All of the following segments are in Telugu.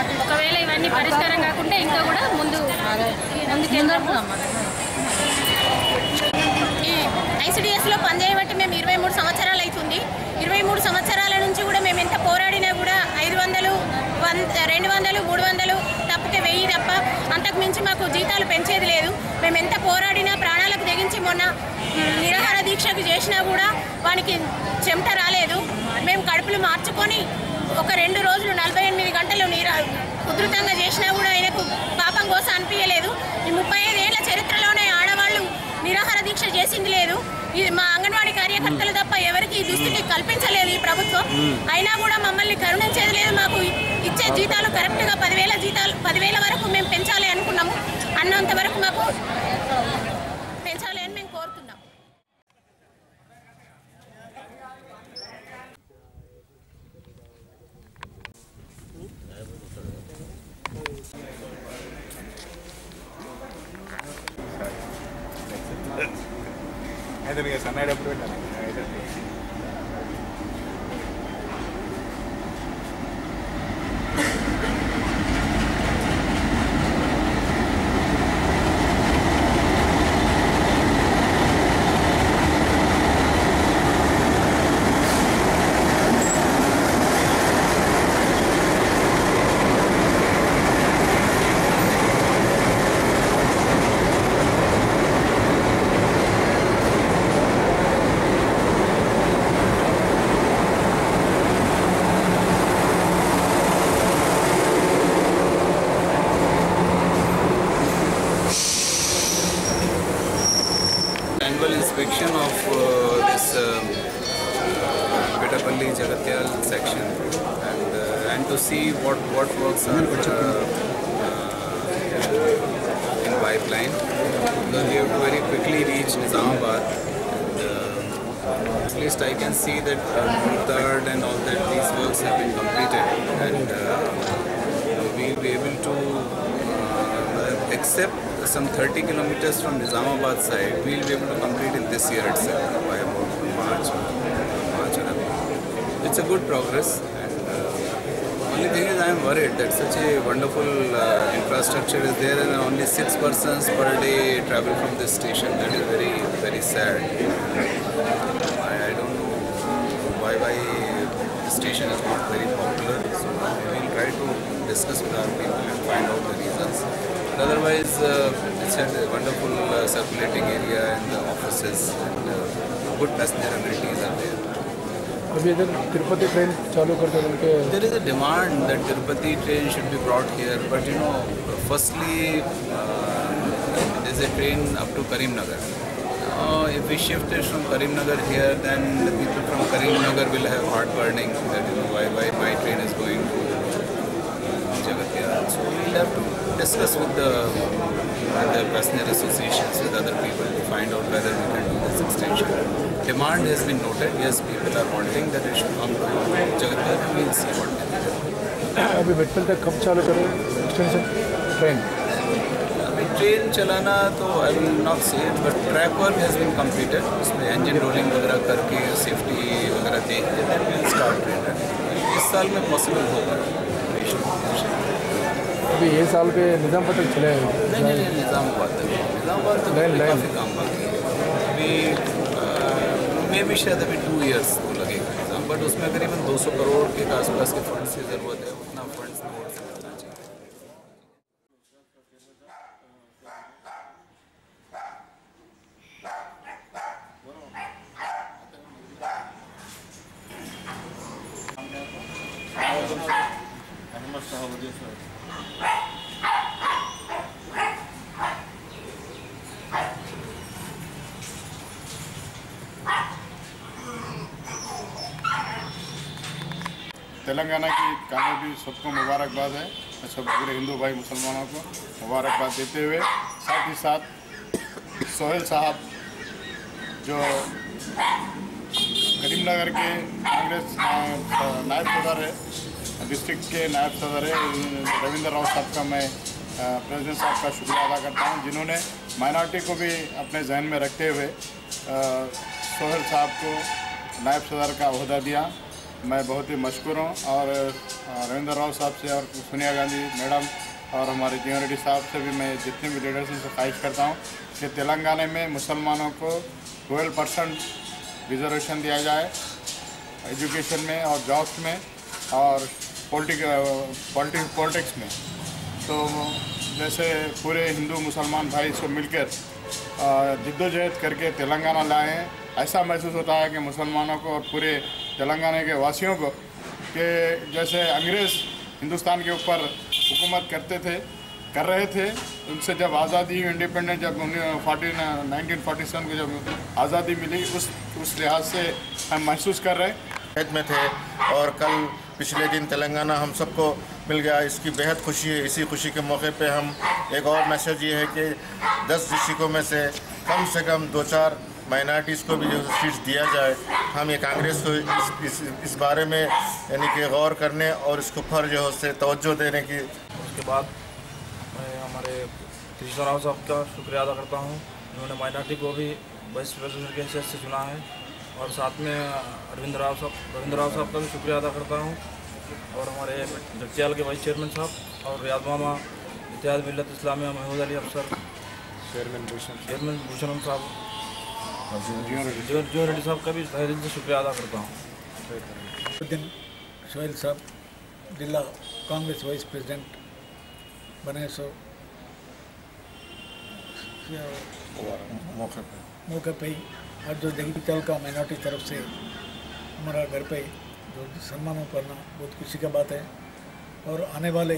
ఒకవేళ ఇవన్నీ పరిష్కారం కాకుంటే ఇంకా కూడా ముందుకెళ్తాము. ఈ ఐసిడిఎస్లో పనిచేయబట్టి మేము 23 సంవత్సరాలు అవుతుంది. 23 సంవత్సరాల నుంచి కూడా మేము ఎంత పోరాడినా కూడా 500, 200, 300 తప్పితే 1000 తప్ప అంతకు మించి మాకు జీతాలు పెంచేది లేదు. మేము ఎంత పోరాడినా ప్రాణాలకు తెగించి మొన్న నిరాహార దీక్షకు చేసినా కూడా వానికి చెమట రాలేదు. మేము కడుపులు మార్చుకొని ఒక 2 రోజులు 48 గంటలు ఉధృతంగా చేసినా కూడా ఆయనకు పాపం కోసం అనిపించలేదు. ఈ 35 ఏళ్ల చరిత్రలోనే ఆడవాళ్ళు నిరాహార దీక్ష చేసింది లేదు. ఇది మా అంగన్వాడీ కార్యకర్తలు తప్ప ఎవరికి ఈ దుస్థితి కల్పించలేదు ఈ ప్రభుత్వం. అయినా కూడా మమ్మల్ని కరుణించేది లేదు. మాకు ఇచ్చే జీతాలు కరెక్ట్గా 10,000 వరకు మేము పెంచాలి అనుకున్నాము. అన్నంత వరకు మాకు పెంచాలి అని మేము కోరుతున్నాం. అయితే మీకు సన్నాడు ఎప్పుడు పెట్టాలి? Annual inspection of this Petapalli Jagatyal section and to see what works are in pipeline, because we have to very quickly reach Nizamabad. At least I can see that third and all that these works have been completed, and we will be able to accept some 30 kilometers from Nizamabad side. We will be able to complete in this year itself by about March or April. It's a good progress, and only thing is I am worried that such a wonderful infrastructure is there and only 6 persons per day travel from this station. That is very, very sad. I don't know why the station is not very popular, so we will try to discuss with our people and find out the reasons. But otherwise, it's a wonderful circulating area and the offices and good passenger amenities are there. अभी इधर तिरुपति ट्रेन चालू करते हैं. There is a demand that Tirupati train should be brought here, but you know, firstly, there is a train up to Karimnagar. If we shift it from Karimnagar here, then the people from Karimnagar will have heartburning that why my train is going to Jagatya. So we'll have to discuss with the passenger associations, with other people to find out whether we can do this extension. Demand has been noted. Yes, people are wanting that it should come to Jagatya. We'll see what we can do. अभी बेटपल तक कब चालू करें एक्सटेंशन ट्रेन? ट्रेन चलाना तो I will not say, but track work has been completed. उसमें इंजन रोलिंग वगैरह करके सेफ्टी वगैरह देख के देन विल स्टार्ट ट्रेन. इस साल में पॉसिबल होगा. अभी ये साल पे निज़ामाबाद तक चले नहीं निज़ामाबाद तक तो काफ़ी काम बाकी है. अभी मे भी शायद अभी 2 years तो लगेगा निज़ाम, बट उसमें करीबन 200 करोड़ के आसपास के फंड्स की ज़रूरत है. उतना फंड्स में और से मिलना चाहिए. तेलंगाना की कामयाबी सबको मुबारकबाद है. सब पूरे हिंदू भाई मुसलमानों को मुबारकबाद देते हुए साथ ही साथ सोहेल साहब जो करीमनगर के कांग्रेस नायब सदर है, डिस्ट्रिक्ट के नायब सदर है, रविंद्र राव साहब का मैं प्रेसिडेंट साहब का शुक्रिया अदा करता हूं, जिन्होंने माइनॉरिटी को भी अपने जहन में रखते हुए सोहेल साहब को नायब सदर का ओहदा दिया. मैं बहुत ही मशकूर हूँ और रविंद्र राव साहब से और सोनिया गांधी मैडम और हमारे जीवन रेड्डी साहब से भी मैं जितने भी लीडर्स हैं से ख्वाहिश करता हूँ कि तेलंगाना में मुसलमानों को 12% रिजर्वेशन दिया जाए एजुकेशन में और जॉब्स में और पॉलिटिक्स में। तो जैसे पूरे हिंदू मुसलमान भाई सब मिलकर जिद्दोजहद करके तेलंगाना लाए हैं, ऐसा महसूस होता है कि मुसलमानों को और पूरे तेलंगाना के वासियों को कि जैसे अंग्रेज़ हिंदुस्तान के ऊपर हुकूमत कर रहे थे, उनसे जब आज़ादी इंडिपेंडेंस जब 1947 की जब आज़ादी मिली उस लिहाज से हम महसूस कर रहे हैं। में थे और कल पिछले दिन तेलंगाना हम सबको मिल गया, इसकी बेहद खुशी है। इसी खुशी के मौके पे हम एक और मैसेज ये है कि 10 डिस्ट्रिक्टों में से कम 2-4 माइनॉरिटीज़ को भी जो सीट्स दिया जाए। हम ये कांग्रेस को इस बारे में यानी कि गौर करने और इसके ऊपर जो है उससे तवज्जो देने की। उसके बाद मैं हमारे कृष्ण राव साहब का शुक्रिया अदा करता हूँ, उन्होंने माइनॉरिटी को भी वाइस प्रेसिडेंट के हैसियत से चुना है। और साथ में रविंद्र राव साहब का भी शुक्रिया अदा करता हूँ और हमारे जगतियाल के वाइस चेयरमैन साहब और रियाद मामा इत्तेहाद मिल्लत इस्लामिया महमूद अली अफसर, चेयरमैन भूषणम साहब, जीवन रेड्डी साहब का भी तहे दिल से शुक्रिया अदा करता हूँ। दिन सोहेल साहब जिला कांग्रेस वाइस प्रेसिडेंट बने सो मौके पे आज जो जगीचाल का माइनॉरिटी तरफ से हमारा घर पे जो सम्मान करना बहुत खुशी का बात है। और आने वाले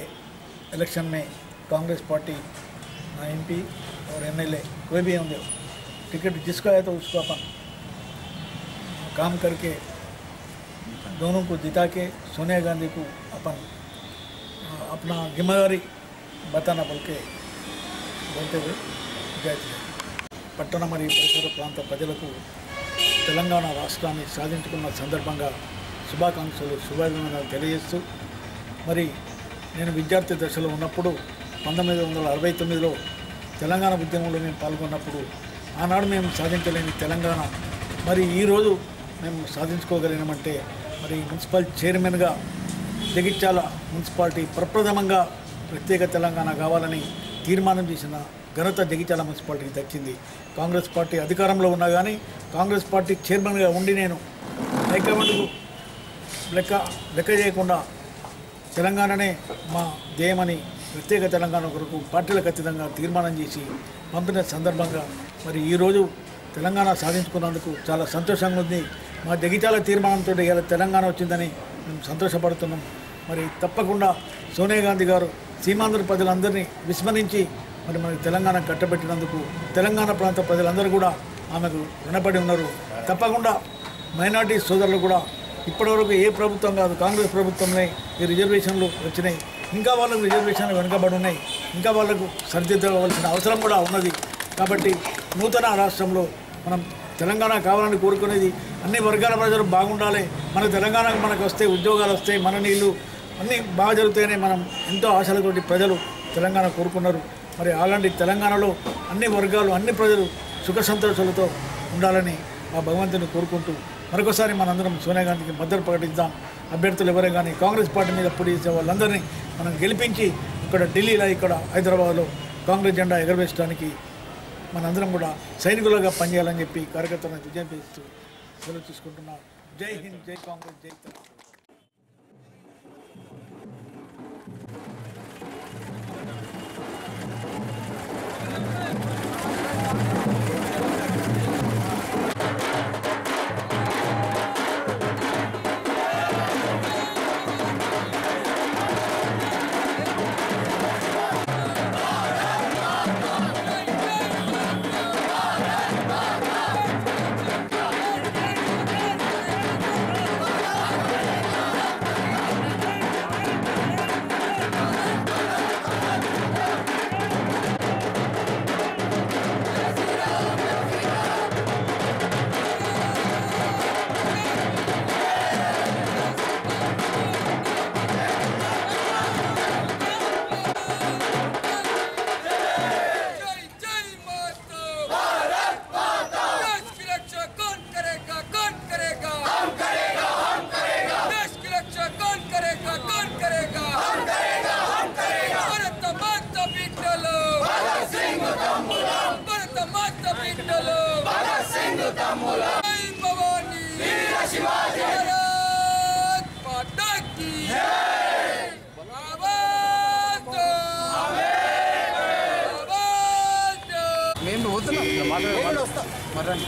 इलेक्शन में कांग्रेस पार्टी ना MP और MLA कोई भी होंगे, टिकट जिसका है तो उसको अपन काम करके दोनों को जिता के सोनिया गांधी को अपन अपना जिम्मेदारी बताना बोलते हुए जय పట్టణ మరియు పరిసర ప్రాంత ప్రజలకు తెలంగాణ రాష్ట్రాన్ని సాధించుకున్న సందర్భంగా శుభాభివందనాలు తెలియజేస్తూ, మరి నేను విద్యార్థి దశలో ఉన్నప్పుడు 1969లో తెలంగాణ ఉద్యమంలో మేము పాల్గొన్నప్పుడు ఆనాడు మేము సాధించలేని తెలంగాణ మరి ఈరోజు మేము సాధించుకోగలిగినామంటే మరి మున్సిపల్ చైర్మన్గా జగిత్యాల మున్సిపాలిటీ ప్రప్రథమంగా ప్రత్యేక తెలంగాణ కావాలని తీర్మానం చేసిన ఘనత జగిత్యాల మున్సిపాలిటీకి దక్కింది. కాంగ్రెస్ పార్టీ అధికారంలో ఉన్నా కానీ కాంగ్రెస్ పార్టీ చైర్మన్గా ఉండి నేను హైకమాండ్కు లెక్క చేయకుండా తెలంగాణనే మా ధ్యేయమని ప్రత్యేక తెలంగాణ కొరకు పార్టీలకు అతీతంగా తీర్మానం చేసి పంపిన సందర్భంగా మరి ఈరోజు తెలంగాణ సాధించుకున్నందుకు చాలా సంతోషంగా ఉంది. మా జగిత్యాల తీర్మానంతో ఇలా తెలంగాణ వచ్చిందని మేము సంతోషపడుతున్నాం. మరి తప్పకుండా సోనియా గాంధీ గారు సీమాంధ్ర ప్రజలందరినీ విస్మరించి మరి మనకి తెలంగాణ కట్టబెట్టినందుకు తెలంగాణ ప్రాంత ప్రజలందరూ కూడా ఆమెకు రుణపడి ఉన్నారు. తప్పకుండా మైనార్టీ సోదరులు కూడా ఇప్పటివరకు ఏ ప్రభుత్వం కాదు, కాంగ్రెస్ ప్రభుత్వంలో ఈ రిజర్వేషన్లు వచ్చినాయి. ఇంకా వాళ్ళకు రిజర్వేషన్లు వెనుకబడి ఉన్నాయి, ఇంకా వాళ్ళకు సరిదిద్దవలసిన అవసరం కూడా ఉన్నది. కాబట్టి నూతన రాష్ట్రంలో మనం తెలంగాణ కావాలని కోరుకునేది అన్ని వర్గాల ప్రజలు బాగుండాలి. మన తెలంగాణకు మనకు వస్తే ఉద్యోగాలు వస్తాయి, మన నీళ్ళు అన్నీ బాగా జరుగుతాయని మనం ఎంతో ఆశలతోటి ప్రజలు తెలంగాణ కోరుకున్నారు. మరి అలాంటి తెలంగాణలో అన్ని వర్గాలు అన్ని ప్రజలు సుఖ సంతోషాలతో ఉండాలని ఆ భగవంతుని కోరుకుంటూ మరొకసారి మనందరం సోనియా గాంధీకి మద్దతు ప్రకటిద్దాం. అభ్యర్థులు ఎవరే కానీ కాంగ్రెస్ పార్టీ మీద పోటీ చేసే వాళ్ళందరినీ మనం గెలిపించి ఇక్కడ ఢిల్లీలో ఇక్కడ హైదరాబాద్లో కాంగ్రెస్ జెండా ఎగరవేయడానికి మనందరం కూడా సైనికులుగా పనిచేయాలని చెప్పి కార్యకర్తలను విజయం చేస్తూ సెలవు తీసుకుంటున్నాం. జై హింద్, జై కాంగ్రెస్, జై తెలంగాణ.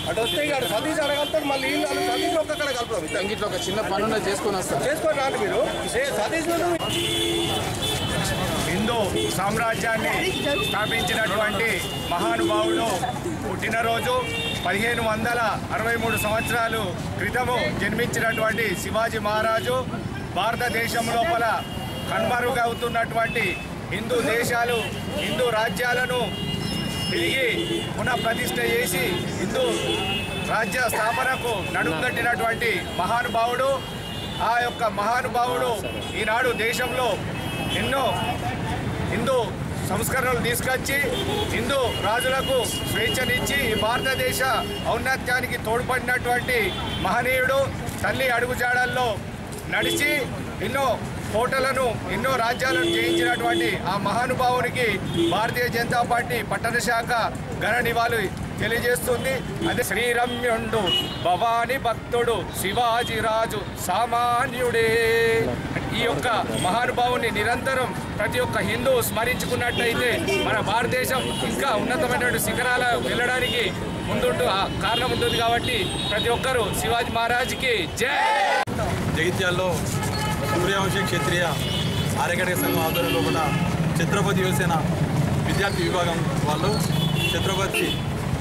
అటు వస్తే ఇక సతీష్ అడగలుగుతాడు, మళ్ళీ సతీష్ ఒక్కడ కలుపుతాం. ఇంట్లో ఒక చిన్న పనున్న చేసుకొని వస్తాం. చేసుకోండి రాండి మీరు. సతీష్ హిందూ సామ్రాజ్యాన్ని స్థాపించినటువంటి మహానుభావుడు పుట్టినరోజు 1563 సంవత్సరాలు క్రితము జన్మించినటువంటి శివాజీ మహారాజు భారతదేశం లోపల కనుమరుగవుతున్నటువంటి హిందూ దేశాలు, హిందూ రాజ్యాలను తిరిగి పునఃప్రతిష్ఠ చేసి హిందూ రాజ్య స్థాపనకు నడుంకట్టినటువంటి మహానుభావుడు. ఆ యొక్క మహానుభావుడు ఈనాడు దేశంలో ఎన్నో హిందూ సంస్కరణలు తీసుకొచ్చి హిందూ రాజులకు స్వేచ్ఛనిచ్చి ఈ భారతదేశ ఔన్నత్యానికి తోడ్పడినటువంటి మహనీయుడు. తల్లి అడుగుజాడల్లో నడిచి ఎన్నో కోటలను, ఎన్నో రాజ్యాలను జయించినటువంటి ఆ మహానుభావునికి భారతీయ జనతా పార్టీ పట్టణ శాఖ ఘన నివాళులు తెలియజేస్తుంది. అదే శ్రీరమ్యుండు భవాని భక్తుడు శివాజీరాజు సామాన్యుడే. ఈ యొక్క మహానుభావుని నిరంతరం ప్రతి ఒక్క హిందూ స్మరించుకున్నట్టయితే మన భారతదేశం ఇంకా ఉన్నతమైనటువంటి శిఖరాల వెళ్ళడానికి ముందుంటూ కారణం ఉంటుంది. కాబట్టి ప్రతి ఒక్కరూ శివాజీ మహారాజ్కి జై. జగిత్యాల్లో సూర్యవంశీ క్షత్రియ ఆర్యకటక సంఘం ఆధ్వర్యంలో కూడా ఛత్రపతి యువసేన విద్యార్థి విభాగం వాళ్ళు ఛత్రపతి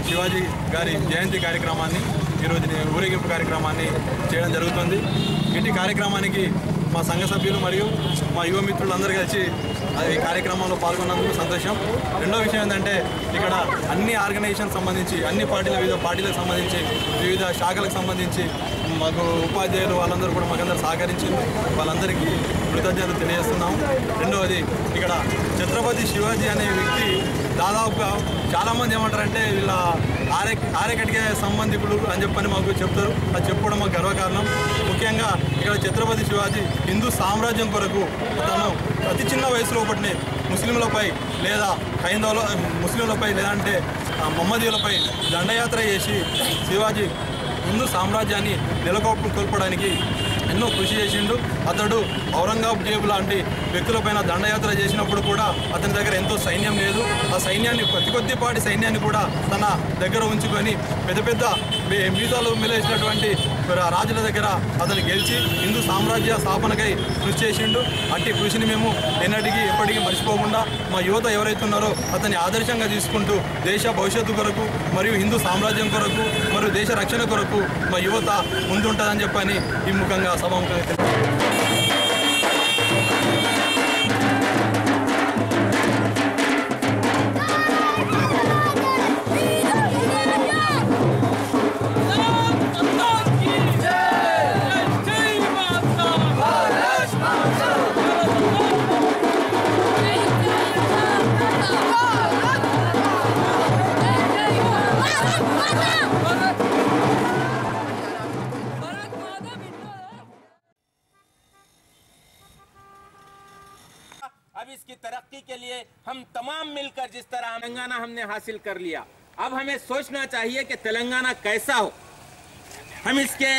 శివాజీ గారి జయంతి కార్యక్రమాన్ని, ఈరోజు ఊరేగింపు కార్యక్రమాన్ని చేయడం జరుగుతుంది. ఇటు కార్యక్రమానికి మా సంఘ సభ్యులు మరియు మా యువ మిత్రులందరూ కలిసి ఈ కార్యక్రమంలో పాల్గొన్నందుకు సంతోషం. రెండో విషయం ఏంటంటే ఇక్కడ అన్ని ఆర్గనైజేషన్ సంబంధించి, అన్ని వివిధ పార్టీలకు సంబంధించి, వివిధ శాఖలకు సంబంధించి మాకు ఉపాధ్యాయులు వాళ్ళందరూ కూడా మాకందరూ సహకరించింది. వాళ్ళందరికీ కృతజ్ఞతలు తెలియజేస్తున్నాము. రెండవది ఇక్కడ ఛత్రపతి శివాజీ అనే వ్యక్తి దాదాపుగా చాలామంది ఏమంటారంటే వీళ్ళ ఆర్యకటిక సంబంధికులు అని చెప్పని మాకు చెప్తారు. అది చెప్పడం మాకు గర్వకారణం. ముఖ్యంగా ఇక్కడ ఛత్రపతి శివాజీ హిందూ సామ్రాజ్యం కొరకు తను అతి చిన్న వయసులో పట్టిన ముస్లింలపై లేదా ముస్లింలపై లేదంటే మహమ్మదీయులపై దండయాత్ర చేసి శివాజీ హిందూ సామ్రాజ్యాన్ని నెలకొల్పడానికి ఎన్నో కృషి చేసిండు. అతడు ఔరంగజేబు లాంటి వ్యక్తులపైన దండయాత్ర చేసినప్పుడు కూడా అతని దగ్గర ఎంతో సైన్యం లేదు. ఆ సైన్యాన్ని కొద్దిపాటి సైన్యాన్ని కూడా తన దగ్గర ఉంచుకొని పెద్ద పెద్ద మీసాలు మెలేసినటువంటి రాజుల దగ్గర అతను గెలిచి హిందూ సామ్రాజ్య స్థాపనకై కృషి చేసిండు. అట్టి కృషిని మేము ఎప్పటికీ మర్చిపోకుండా మా యువత ఎవరైతే ఉన్నారో అతన్ని ఆదర్శంగా తీసుకుంటూ దేశ భవిష్యత్తు కొరకు మరియు హిందూ సామ్రాజ్యం కొరకు మరియు దేశ రక్షణ కొరకు మా యువత ముందుంటుందని చెప్పని ఈ ముఖంగా సభాముఖంగా अब इसकी तरक्की के लिए हम तमाम मिलकर जिस तरह तेलंगाना हमने हासिल कर लिया, अब हमें सोचना चाहिए कि तेलंगाना कैसा हो। हम इसके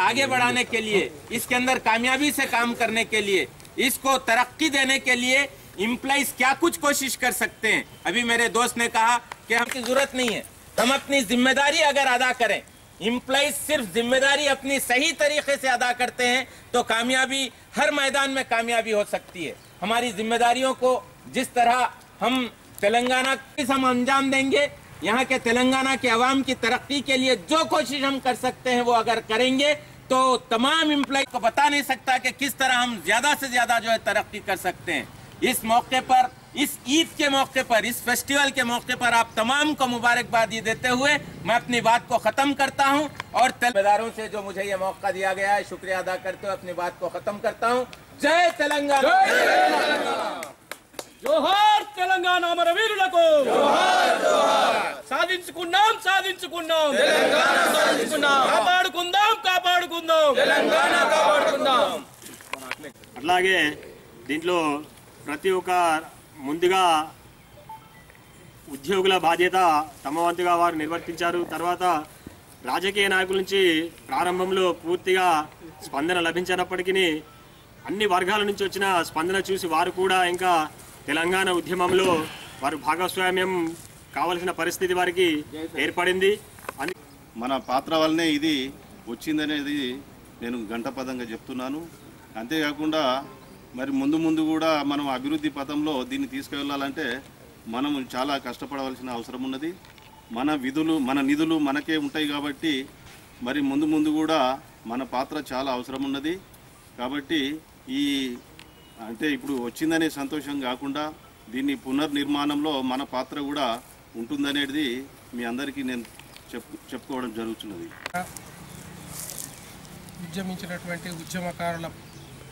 आगे बढ़ाने के लिए, इसके अंदर कामयाबी से काम करने के लिए, इसको तरक्की देने के लिए एम्प्लॉइज क्या कुछ कोशिश कर सकते हैं। अभी मेरे दोस्त ने कहा कि हमकी जरूरत नहीं है, हम अपनी जिम्मेदारी अगर अदा करें, एम्प्लॉइज सिर्फ जिम्मेदारी अपनी सही तरीके से अदा करते हैं तो कामयाबी हर मैदान में कामयाबी हो सकती है। हमारी जिम्मेदारियों को जिस तरह हम तेलंगाना हम अंजाम देंगे, यहाँ के तेलंगाना के अवाम की तरक्की के लिए जो कोशिश हम कर सकते हैं वो अगर करेंगे तो तमाम एम्प्लॉय को बता नहीं सकता कि किस तरह हम ज्यादा से ज्यादा जो है तरक्की कर सकते हैं। इस मौके पर, इस ईद के मौके पर, इस फेस्टिवल के मौके पर आप तमाम को मुबारकबादी देते हुए मैं अपनी बात को खत्म करता हूं और जिम्मेदारों से जो मुझे ये मौका दिया गया है शुक्रिया अदा करते हुए अपनी बात को खत्म करता हूं। जय तेलंगाना, जोहार तेलंगाना మన వీరులకు జోహార్ జోహార్ సాధించుకున్నాం తెలంగాణ సాధించుకున్నాం కాపాడుకుందాం తెలంగాణ కాపాడుకుందాం। అట్లాగే దీంట్లో ప్రతి ఒక్క ముందుగా ఉద్యోగుల బాధ్యత తమ వంతుగా వారు నిర్వర్తించారు. తర్వాత రాజకీయ నాయకుల నుంచి ప్రారంభంలో పూర్తిగా స్పందన లభించినప్పటికీ అన్ని వర్గాల నుంచి వచ్చిన స్పందన చూసి వారు కూడా ఇంకా తెలంగాణ ఉద్యమంలో వారు భాగస్వామ్యం కావాల్సిన పరిస్థితి వారికి ఏర్పడింది. మన పాత్ర వల్లనే ఇది వచ్చిందనేది నేను గంటపదంగా చెప్తున్నాను. అంతేకాకుండా మరి ముందు ముందు కూడా మనం అభివృద్ధి పథంలో దీన్ని తీసుకువెళ్ళాలంటే మనం చాలా కష్టపడవలసిన అవసరం ఉన్నది. మన నిధులు మనకే ఉంటాయి కాబట్టి మరి ముందు ముందు కూడా మన పాత్ర చాలా అవసరం ఉన్నది. కాబట్టి అంటే ఇప్పుడు వచ్చిందనే సంతోషం కాకుండా దీన్ని పునర్నిర్మాణంలో మన పాత్ర కూడా ఉంటుందనేది మీ అందరికీ నేను చెప్పుకోవడం జరుగుతున్నది. ఉద్యమించినటువంటి ఉద్యమకారుల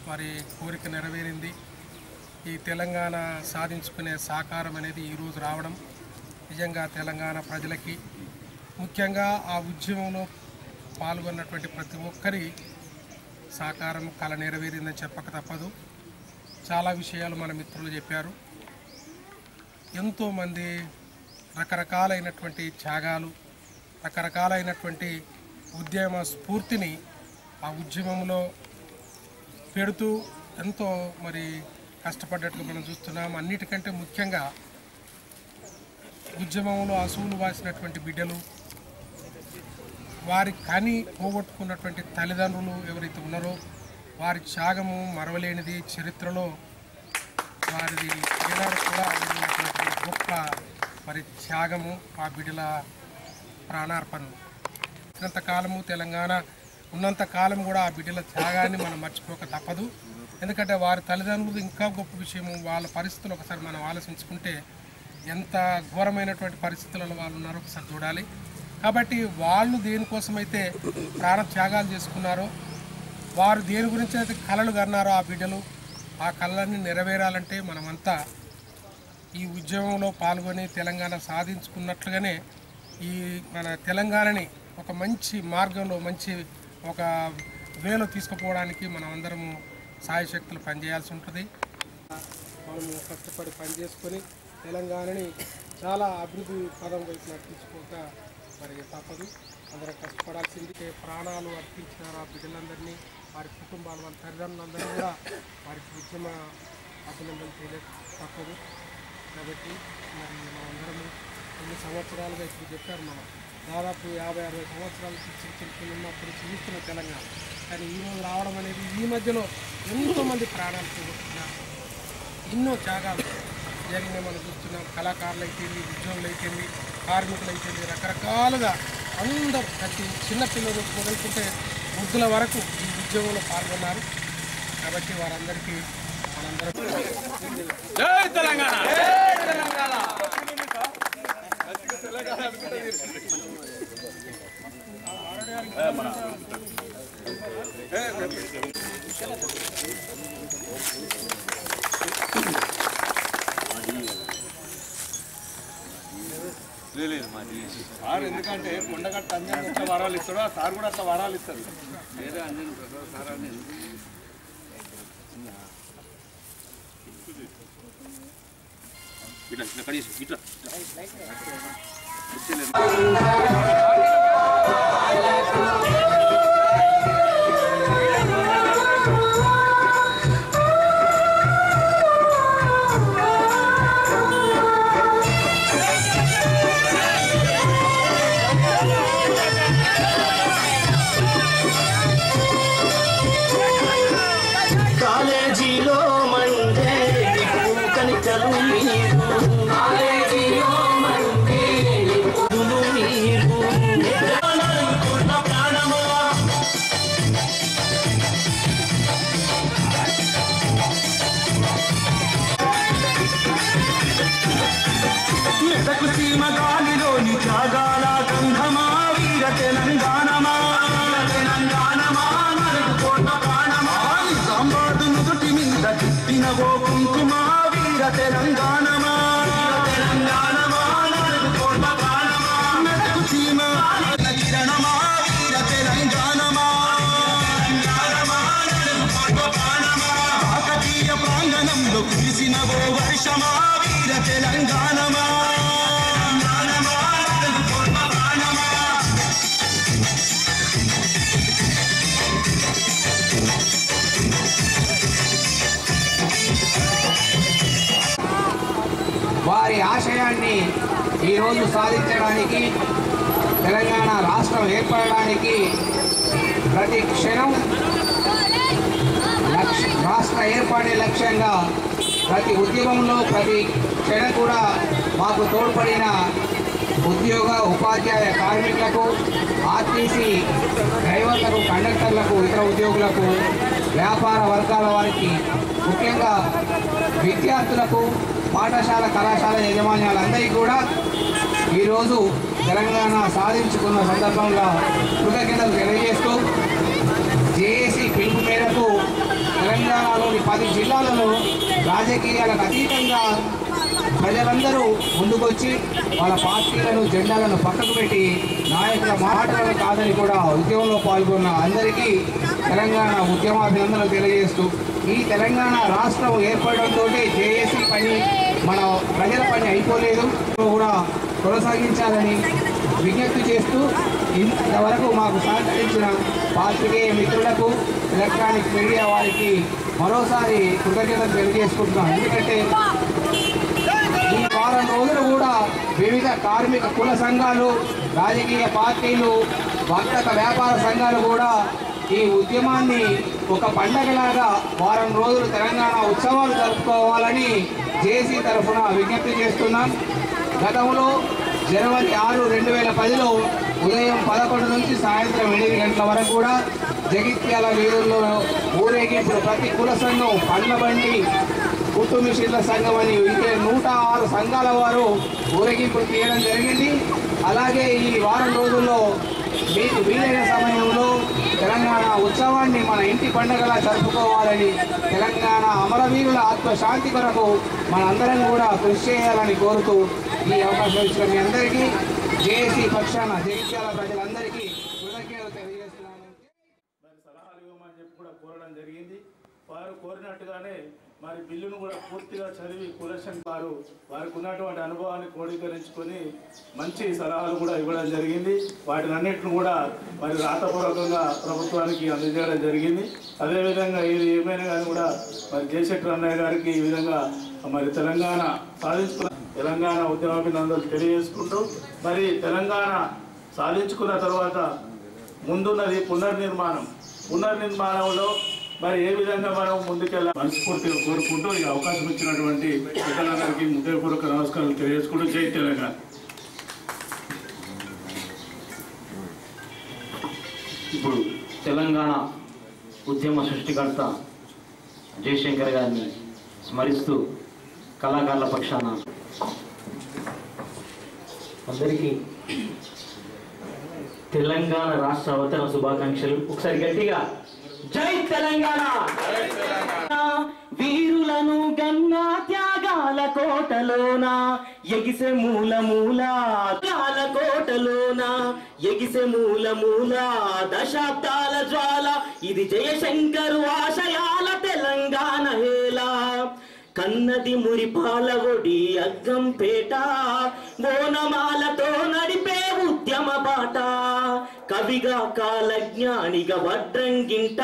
మరి కోరిక నెరవేరింది. ఈ తెలంగాణ సాధించుకునే సాకారం అనేది ఈరోజు రావడం నిజంగా తెలంగాణ ప్రజలకి, ముఖ్యంగా ఆ ఉద్యమంలో పాల్గొన్నటువంటి ప్రతి ఒక్కరి సాకారం కళ నెరవేరిందని చెప్పక తప్పదు. చాలా విషయాలు మన మిత్రులు చెప్పారు. ఎంతోమంది రకరకాలైనటువంటి త్యాగాలు, రకరకాలైనటువంటి ఉద్యమ స్ఫూర్తిని ఆ ఉద్యమంలో పెడుతూ ఎంతో మరి కష్టపడ్డట్టుగా మనం చూస్తున్నాం. అన్నిటికంటే ముఖ్యంగా ఉద్యమంలో అసూలు వాసినటువంటి బిడ్డలు, వారి కని పోగొట్టుకున్నటువంటి తల్లిదండ్రులు ఎవరైతే ఉన్నారో వారి త్యాగము మరవలేనిది. చరిత్రలో వారిది ఏనాడు కూడా గొప్ప మరి త్యాగము, ఆ బిడ్డల ప్రాణార్పణలు. ఉన్నంతకాలము తెలంగాణ ఉన్నంతకాలం కూడా ఆ బిడ్డల త్యాగాన్ని మనం మర్చిపోక తప్పదు. ఎందుకంటే వారి తల్లిదండ్రులు ఇంకా గొప్ప విషయము. వాళ్ళ పరిస్థితులు ఒకసారి మనం ఆలోచించుకుంటే ఎంత ఘోరమైనటువంటి పరిస్థితులలో వాళ్ళు ఉన్నారో ఒకసారి చూడాలి. కాబట్టి వాళ్ళు దేనికోసమైతే ప్రాణ త్యాగాలు చేసుకున్నారో, వారు దేని గురించి అయితే కలలు కన్నారో ఆ బిడ్డలు, ఆ కళలన్నీ నెరవేరాలంటే మనమంతా ఈ ఉద్యమంలో పాల్గొని తెలంగాణ సాధించుకున్నట్లుగానే ఈ మన తెలంగాణని ఒక మంచి మార్గంలో, మంచి ఒక వేలో తీసుకుపోవడానికి మనం అందరము సాయశక్తులు పనిచేయాల్సి ఉంటుంది. మనము కష్టపడి పనిచేసుకొని తెలంగాణని చాలా అభివృద్ధి పదం వైపు నడిపించుకోక మరి తప్పదు. అందరూ కష్టపడాల్సింది. ప్రాణాలు అర్పించినారు ఆ బిడ్డలందరినీ, వారి కుటుంబాలు, వాళ్ళ తల్లిదండ్రులందరూ కూడా వారికి ఉద్యమ అభినందనలు చేయలేక తప్పదు. కాబట్టి మరి మనందరము కొన్ని సంవత్సరాలుగా ఇప్పుడు చెప్పారు, మనం దాదాపు 50-60 సంవత్సరాల నుంచి ఉన్నప్పుడు చూస్తున్న తెలంగాణ. కానీ ఈరోజు రావడం అనేది ఈ మధ్యలో ఎంతోమంది ప్రాణాలు పోగొట్టుకున్నారు, ఎన్నో త్యాగాలు జరిగినాయి మనం చూస్తున్నాం. కళాకారులు అయితేంది, ఉద్యోగులు అయితేంది, కార్మికులు అయితేంది, రకరకాలుగా అందరూ ప్రతి చిన్నపిల్లలు మొదలుకుంటే వృద్ధుల వరకు ఈ ఉద్యోగంలో పాల్గొన్నారు. కాబట్టి వారందరికీ మనందరం జై తెలంగాణ, జై తెలంగాణ. సార్ ఎందుకంటే కొండగట్ట అంజన్ ఎట్లా వరాలు ఇస్తాడో ఆ సార్ కూడా అట్లా వరాలు ఇస్తారు. వేరే అంజన్ సారాన్ని ఇట్లా ఇట్లా కడిగి ఇట్లా గాలిలోని త్యాగాల గంధమా వీర తెలంగాణమా, తెలంగాణమా నలుగు కోట్ల ప్రాణమా, సాంబాదు నుదుటి మీద తిప్పిన ఓ కుంకుమా వీర తెలంగాణమా, తెలంగాణమా నలుగు కోట్ల ప్రాణమా, మెదకు సీమ కిరణమా వీర తెలంగాణమా, తెలంగాణమా నలుగు కోట్ల ప్రాణమా, కాకతీయ ప్రాంగణంలో కురిసిన ఓ వర్షమా వీర తెలంగాణమా. లక్ష్యాన్ని ఈరోజు సాధించడానికి, తెలంగాణ రాష్ట్రం ఏర్పడడానికి ప్రతి క్షణం రాష్ట్ర ఏర్పడే లక్ష్యంగా ప్రతి ఉద్యమంలో ప్రతి క్షణం కూడా మాకు తోడ్పడిన ఉద్యోగ ఉపాధ్యాయ కార్మికులకు, ఆర్టీసీ డ్రైవర్లకు, కండక్టర్లకు, ఇతర ఉద్యోగులకు, వ్యాపార వర్గాల వారికి, ముఖ్యంగా విద్యార్థులకు, పాఠశాల కళాశాల యజమాన్యాలందరికీ కూడా ఈరోజు తెలంగాణ సాధించుకున్న సందర్భంగా కృతజ్ఞతలు తెలియజేస్తూ జేఏసీ పిలుపు మేరకు తెలంగాణలోని 10 జిల్లాలలో రాజకీయాలకు అతీతంగా ప్రజలందరూ ముందుకొచ్చి వాళ్ళ పార్టీలను, జెండాలను పక్కకు పెట్టి నాయకుల మాటలను కాదని కూడా ఉద్యమంలో పాల్గొన్న అందరికీ తెలంగాణ ఉద్యమాభినందనలు తెలియజేస్తూ, ఈ తెలంగాణ రాష్ట్రం ఏర్పడడంతో జేఏసీ పని, మన ప్రజల పని అయిపోలేదు, కూడా కొనసాగించాలని విజ్ఞప్తి చేస్తూ ఇంతవరకు మాకు సహకరించిన పాత్రికేయ మిత్రులకు, ఎలక్ట్రానిక్ మీడియా వారికి మరోసారి కృతజ్ఞతలు తెలియజేసుకుంటున్నాం. ఎందుకంటే ఈ వారం రోజులు కూడా వివిధ కార్మిక కుల సంఘాలు, రాజకీయ పార్టీలు, వర్తక వ్యాపార సంఘాలు కూడా ఈ ఉద్యమాన్ని ఒక పండగలాగా వారం రోజులు తెలంగాణ ఉత్సవాలు జరుపుకోవాలని జేఏసీ తరఫున విజ్ఞప్తి చేస్తున్నాం. గతంలో జనవరి 6, 2010లో ఉదయం 11 నుంచి సాయంత్రం 8 గంటల వరకు కూడా జగిత్యాల వీధుల్లో ఊరేగింపులు ప్రతి కుల సంఘం, పండ్ల బండి, కుట్టు మిషన్ల సంఘం అని 106 సంఘాల వారు ఊరేగింపులు తీయడం జరిగింది. అలాగే ఈ వారం రోజుల్లో మీకు వీలైన సమయంలో తెలంగాణ ఉత్సవాన్ని మన ఇంటి పండుగలా జరుపుకోవాలని, తెలంగాణ అమరవీరుల ఆత్మశాంతి కొరకు మనందరం కూడా కృషి చేయాలని కోరుతూ ఈ అవకాశం ఇచ్చిన మీ అందరికీ జేఏసీ పక్షాన జగిత్యాల ప్రజలందరికీ కృతజ్ఞతలు తెలియజేస్తున్నాను. సలహాలు ఇవ్వమని చెప్పి కూడా కోరడం జరిగింది. వారు కోరినట్టుగానే మరి బిల్లును కూడా పూర్తిగా చదివి కులషన్ వారికి ఉన్నటువంటి అనుభవాన్ని క్రోడీకరించుకొని మంచి సలహాలు కూడా ఇవ్వడం జరిగింది. వాటిని అన్నింటిని కూడా మరి రాతపూర్వకంగా ప్రభుత్వానికి అందజేయడం జరిగింది. అదేవిధంగా ఇది ఏమైనా కానీ కూడా మరి జయశెట్టర్ అన్నయ్య గారికి ఈ విధంగా మరి తెలంగాణ సాధించుకున్న తెలంగాణ ఉద్యమాభినందనలు తెలియజేసుకుంటూ, మరి తెలంగాణ సాధించుకున్న తర్వాత ముందున్నది పునర్నిర్మాణంలో మరి ఏ విధంగా మనం ముందుకెళ్ళాలి మనస్ఫూర్తిగా కోరుకుంటూ ఈ అవకాశం ఇచ్చినటువంటి పెద్దలందరికీ హృదయపూర్వక నమస్కారాలు తెలియజేసుకుంటూ జై తెలంగాణ. ఇప్పుడు తెలంగాణ ఉద్యమ సృష్టికర్త జయశంకర్ గారిని స్మరిస్తూ కళాకారుల పక్షాన అందరికీ తెలంగాణ రాష్ట్ర అవతరణ శుభాకాంక్షలు. ఒకసారి గట్టిగా జై తెలంగాణ. వీరులను గన్నా త్యాగాల కోటలోన ఎగిసే మూల కోటలోన ఎగిసే మూల దశాబ్దాల జ్వాల ఇది జయశంకరు ఆశయాల తెలంగాణ హేలా. కన్నది మురిపాల ఒడి అగ్గంపేట గోనమాలతో నడిపే ఉద్యమ బాట కవిగా కాలజ్ఞానిగా వడ్రంగింట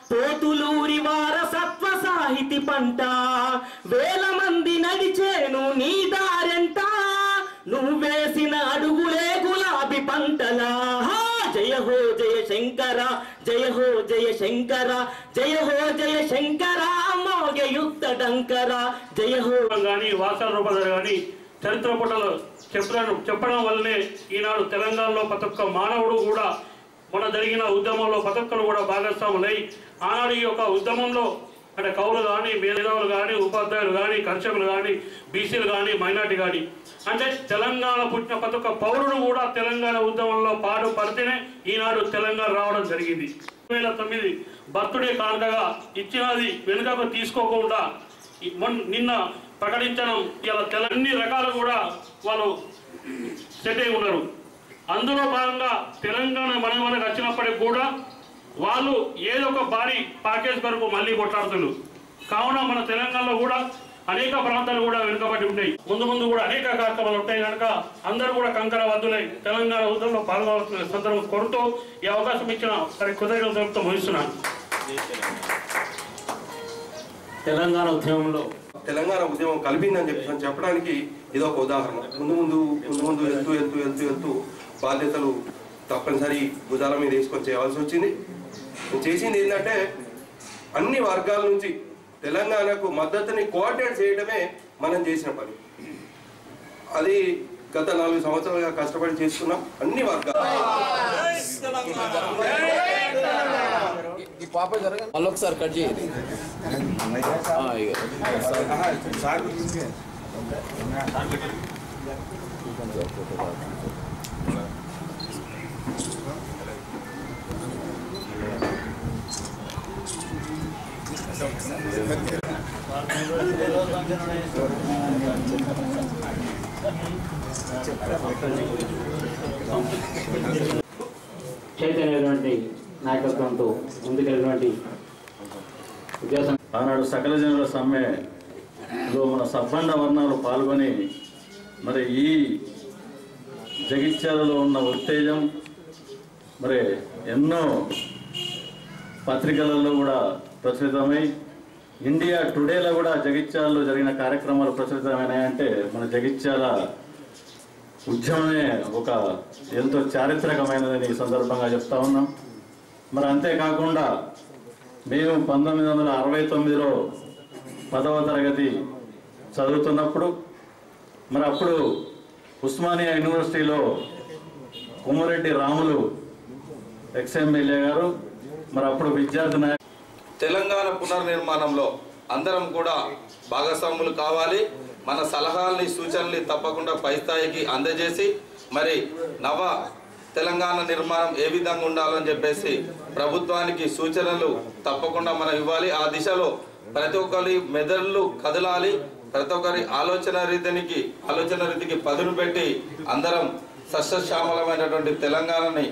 పోతులూరి వారసత్వ సాహితి పంట వేల మంది నడిచేను నీ దారెంట నువ్వేసిన అడుగులే గులాబీ పంటలా. జయ హో జయ శంకర జయ హో జయ శంకర జయ హో జయ శంకర మోగ యుక్త డంకర జయ హో. కానీ వార్తా రూపంలో కానీ చరిత్ర పుటలు చెప్పడం వల్లనే ఈనాడు తెలంగాణలో ప్రతి ఒక్క మానవుడు కూడా మొన్న జరిగిన ఉద్యమంలో ప్రతి ఒక్కరు కూడా భాగస్వాములై ఆనాడు ఈ యొక్క ఉద్యమంలో అంటే కౌలు కానీ, మేధావులు కానీ, ఉపాధ్యాయులు కానీ, కర్షకులు కానీ, బీసీలు కానీ, మైనార్టీ కానీ అంటే తెలంగాణ పుట్టిన ప్రతి ఒక్క పౌరుడు కూడా తెలంగాణ ఉద్యమంలో పడితేనే ఈనాడు తెలంగాణ రావడం జరిగింది. 2009 బర్త్డే కానుకగా ఇచ్చినది వెనుకకు తీసుకోకుండా నిన్న ప్రకటించడం ఇలా అన్ని రకాలు కూడా వాళ్ళు సెట్ అయి ఉన్నారు. అందులో భాగంగా తెలంగాణ మనకు వచ్చినప్పటికి కూడా వాళ్ళు ఏదో ఒక భారీ ప్యాకేజ్ వరకు మళ్ళీ కొట్లాడుతున్నారు. కావున మన తెలంగాణలో కూడా అనేక ప్రాంతాలు కూడా వెనుకబడి ఉన్నాయి. ముందు కూడా అనేక కార్యక్రమాలు ఉంటాయి కనుక అందరూ కూడా కంకర వద్దులై తెలంగాణ ఉద్యమంలో పాల్గొనాల్సిన సందర్భం కోరుతూ ఈ అవకాశం ఇచ్చిన కృతజ్ఞతలతో ముగిస్తున్నాను. తెలంగాణ ఉద్యమం కలిపిందని చెప్పడానికి ఇది ఒక ఉదాహరణ. ముందు వెళ్తూ బాధ్యతలు తప్పనిసరి భుజాల మీద వేసుకొని చేయవలసి వచ్చింది. చేసింది ఏంటంటే అన్ని వర్గాల నుంచి తెలంగాణకు మద్దతుని కోఆర్డినేట్ చేయడమే మనం చేసిన పని. అది గత 4 సంవత్సరాలుగా కష్టపడి చేస్తున్నాం అన్ని వర్గాలు. మళ్ళొకసారి కట్ చేయండి. చైతన్యమైనటువంటి నాయకత్వంతో ముందుకెళ్ళినటువంటి ఉద్యోగం. ఆనాడు సకల జనుల సమ్మెలో మన సబ్బండ వర్ణాలు పాల్గొని మరి ఈ జగిత్యాలలో ఉన్న ఉత్తేజం మరి ఎన్నో పత్రికలలో కూడా ప్రచురితమై ఇండియా టుడేలో కూడా జగిత్యాలలో జరిగిన కార్యక్రమాలు ప్రచురితమైనాయంటే మన జగిత్యాల ఉద్యమమే ఒక ఎంతో చారిత్రకమైనదని ఈ సందర్భంగా చెప్తా ఉన్నాం. మరి అంతేకాకుండా మేము 1969లో 10వ తరగతి చదువుతున్నప్పుడు మరి అప్పుడు ఉస్మానియా యూనివర్సిటీలో కొమ్మరెడ్డి రాములు ఎక్స్ఎమ్మెల్యే గారు మరి అప్పుడు విద్యార్థి నాయకులు తెలంగాణ పునర్నిర్మాణంలో అందరం కూడా భాగస్వాములు కావాలి. మన సలహాలని సూచనల్ని తప్పకుండా పై స్థాయికి అందజేసి మరి నవ తెలంగాణ నిర్మాణం ఏ విధంగా ఉండాలని చెప్పేసి ప్రభుత్వానికి సూచనలు తప్పకుండా మనం ఇవ్వాలి. ఆ దిశలో ప్రతి ఒక్కరి మెదళ్ళు కదలాలి. ప్రతి ఒక్కరి ఆలోచన రీతికి పదును పెట్టి అందరం సస్యశ్యామలమైనటువంటి తెలంగాణని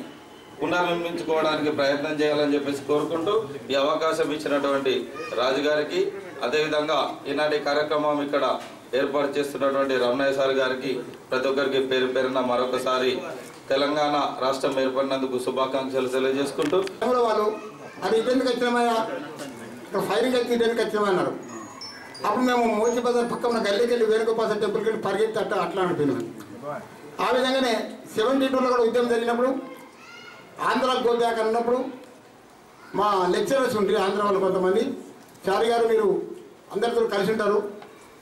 పునర్నిర్మించుకోవడానికి ప్రయత్నం చేయాలని చెప్పేసి కోరుకుంటూ ఈ అవకాశం ఇచ్చినటువంటి రాజుగారికి, అదేవిధంగా ఈనాటి కార్యక్రమం ఇక్కడ ఏర్పాటు చేస్తున్నటువంటి రమణయ్య సార్ గారికి, ప్రతి ఒక్కరికి పేరు పేరున మరొకసారి తెలంగాణ రాష్ట్రం ఏర్పడినందుకు శుభాకాంక్షలు తెలియజేసుకుంటూ వాళ్ళు అది ఇబ్బందికి వచ్చినామయ్యా ఫైరింగ్ అయితే ఇబ్బందికి వచ్చినామన్నారు. అప్పుడు మేము మోచి బజార్ పక్కన గల్లీకి వెళ్ళి వేణుగోపాల టెంపుల్కి వెళ్ళి పరిగెత్తి అట్లా అనిపోయినాం. ఆ విధంగానే 72లో కూడా ఉద్యమం జరిగినప్పుడు ఆంధ్ర గో బ్యాక్ అన్నప్పుడు మా లెక్చరర్స్ ఉంటారు ఆంధ్ర వాళ్ళు కొంతమంది, చారి గారు మీరు అందరితో కలిసి ఉంటారు,